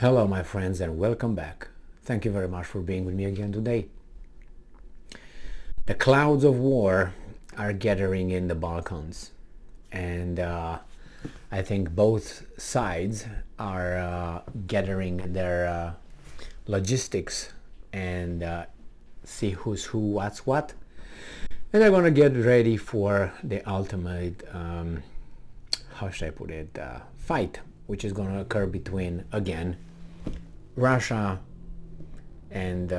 Hello my friends and welcome back. Thank you very much for being with me again today. The clouds of war are gathering in the Balkans, and I think both sides are gathering their logistics and see who's who, what's what, and they're gonna get ready for the ultimate, how should I put it, fight, which is gonna occur between, again, Russia and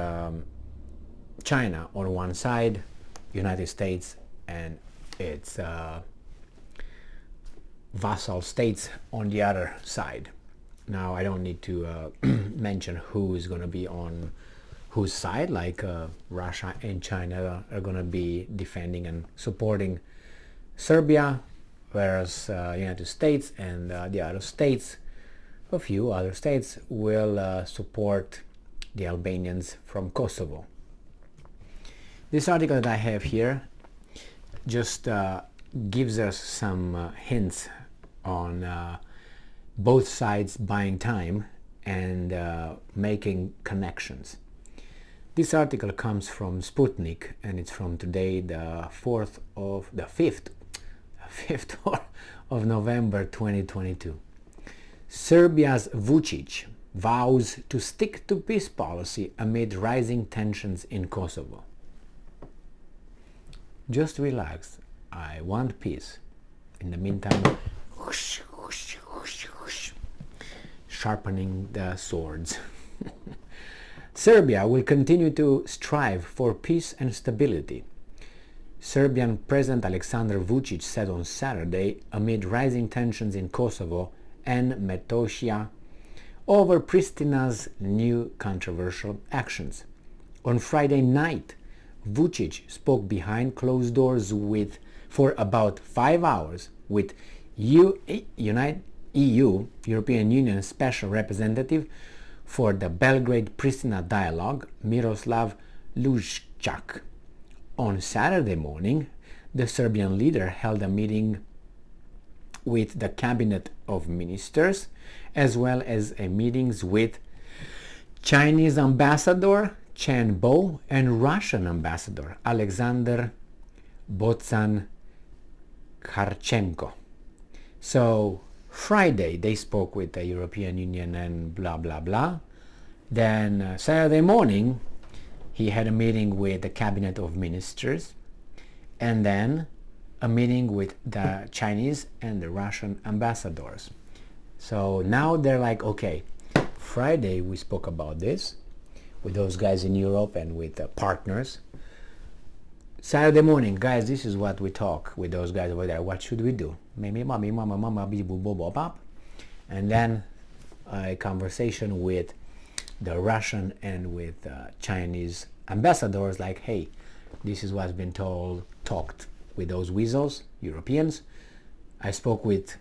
China on one side, United States and its vassal states on the other side. Now I don't need to mention who is going to be on whose side, like Russia and China are going to be defending and supporting Serbia, whereas United States and the other states, a few other states, will support the Albanians from Kosovo. This article that I have here just gives us some hints on both sides buying time and making connections. This article comes from Sputnik, and it's from today, the 5th of November 2022. Serbia's Vucic vows to stick to peace policy amid rising tensions in Kosovo. Just relax. I want peace. In the meantime, whoosh, whoosh, whoosh, whoosh, sharpening the swords. Serbia will continue to strive for peace and stability, Serbian President Aleksandar Vucic said on Saturday amid rising tensions in Kosovo and Metohija over Pristina's new controversial actions. On Friday night, Vucic spoke behind closed doors for about 5 hours with European Union Special Representative for the Belgrade-Pristina dialogue, Miroslav Vucic. On Saturday morning, the Serbian leader held a meeting with the cabinet of ministers, as well as meetings with Chinese ambassador Chen Bo and Russian ambassador Alexander Botsan-Kharchenko. So Friday they spoke with the European Union and blah blah blah. Then Saturday morning he had a meeting with the cabinet of ministers, and then a meeting with the Chinese and the Russian ambassadors. So now they're like, okay, Friday we spoke about this with those guys in Europe and with partners. Saturday morning, guys, this is what we talk with those guys over there. What should we do? Mimi, mommy, mama, mama, bibu, bobo, pop. And then a conversation with the Russian and with Chinese ambassadors, like, hey, this is what's been talked with those weasels, Europeans. I spoke with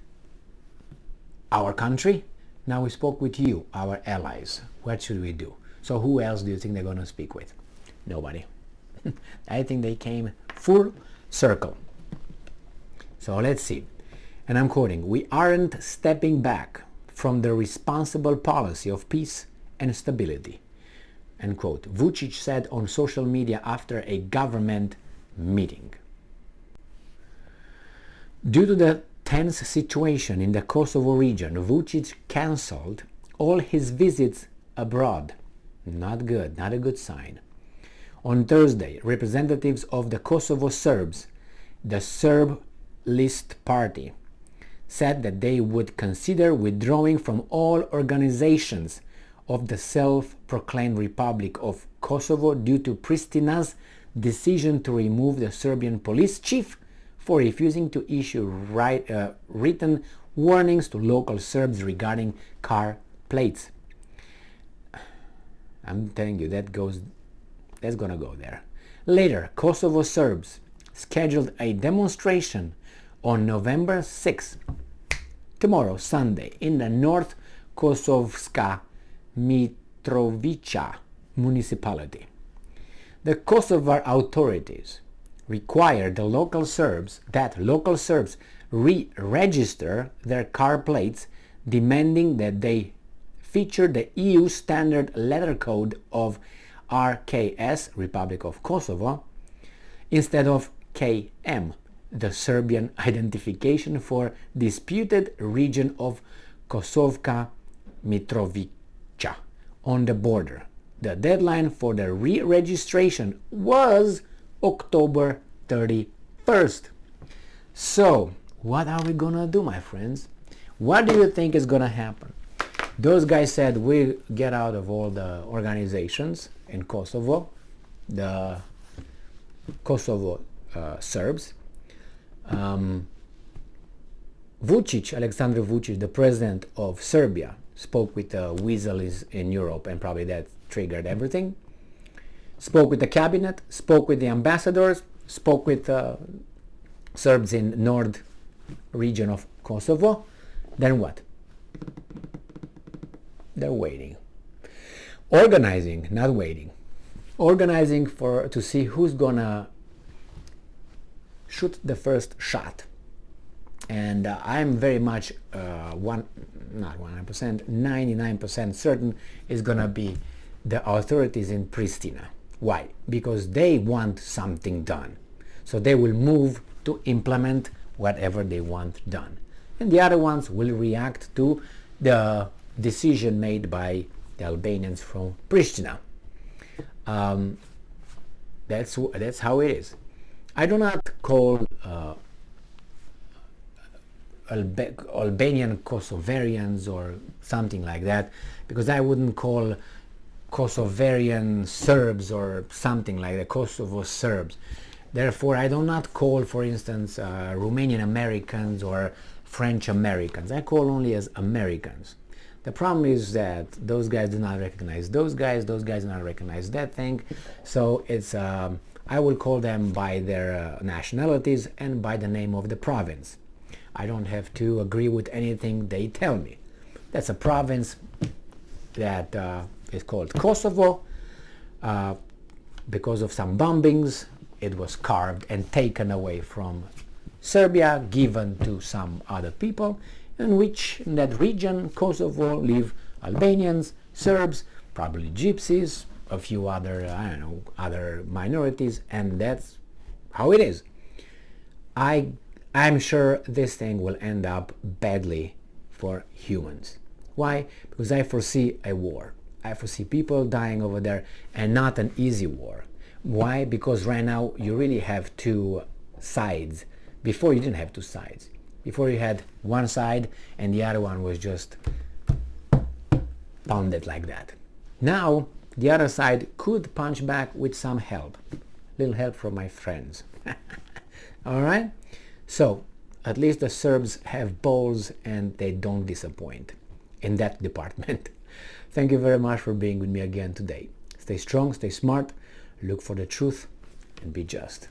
our country. Now we spoke with you, our allies. What should we do? So who else do you think they're going to speak with? Nobody. I think they came full circle. So let's see. And I'm quoting, "We aren't stepping back from the responsible policy of peace and stability," end quote. Vucic said on social media after a government meeting. Due to the tense situation in the Kosovo region, Vucic cancelled all his visits abroad. Not good, not a good sign. On Thursday, representatives of the Kosovo Serbs, the Serb List Party, said that they would consider withdrawing from all organizations of the self-proclaimed Republic of Kosovo due to Pristina's decision to remove the Serbian police chief for refusing to issue written warnings to local Serbs regarding car plates. I'm telling you, that's gonna go there. Later, Kosovo Serbs scheduled a demonstration on November 6th, tomorrow, Sunday, in the North Kosovska Mitrovica municipality. The Kosovar authorities required that local Serbs re-register their car plates, demanding that they feature the EU standard letter code of RKS, Republic of Kosovo, instead of KM, the Serbian identification for disputed region of Kosovka Mitrovica on the border. The deadline for the re-registration was October 31st. So, what are we gonna do, my friends? What do you think is gonna happen? Those guys said we'll get out of all the organizations in Kosovo, the Kosovo Serbs. Vucic, Alexander Vucic, the president of Serbia, spoke with the weasels in Europe, and probably that triggered everything. Spoke with the cabinet, spoke with the ambassadors, spoke with Serbs in north region of Kosovo. Then what? They're waiting. Organizing, not waiting. Organizing to see who's gonna shoot the first shot. And I'm very much not 100%, 99% certain is gonna be the authorities in Pristina. Why? Because they want something done. So they will move to implement whatever they want done. And the other ones will react to the decision made by the Albanians from Pristina. That's how it is. I do not call Albanian Kosovarians or something like that, because I wouldn't call Kosovarian Serbs or something like that, Kosovo Serbs. Therefore, I do not call, for instance, Romanian Americans or French Americans. I call only as Americans. The problem is that those guys do not recognize those guys do not recognize that thing. So it's I will call them by their nationalities and by the name of the province. I don't have to agree with anything they tell me. That's a province that is called Kosovo. Because of some bombings, it was carved and taken away from Serbia, given to some other people, in that region, Kosovo, live Albanians, Serbs, probably Gypsies, a few other, other minorities, and that's how it is. I'm sure this thing will end up badly for humans. Why? Because I foresee a war. I foresee people dying over there, and not an easy war. Why? Because right now you really have two sides. Before you didn't have two sides. Before you had one side and the other one was just pounded like that. Now the other side could punch back with some help. Little help from my friends. Alright? So at least the Serbs have balls and they don't disappoint in that department. Thank you very much for being with me again today. Stay strong, stay smart, look for the truth, and be just.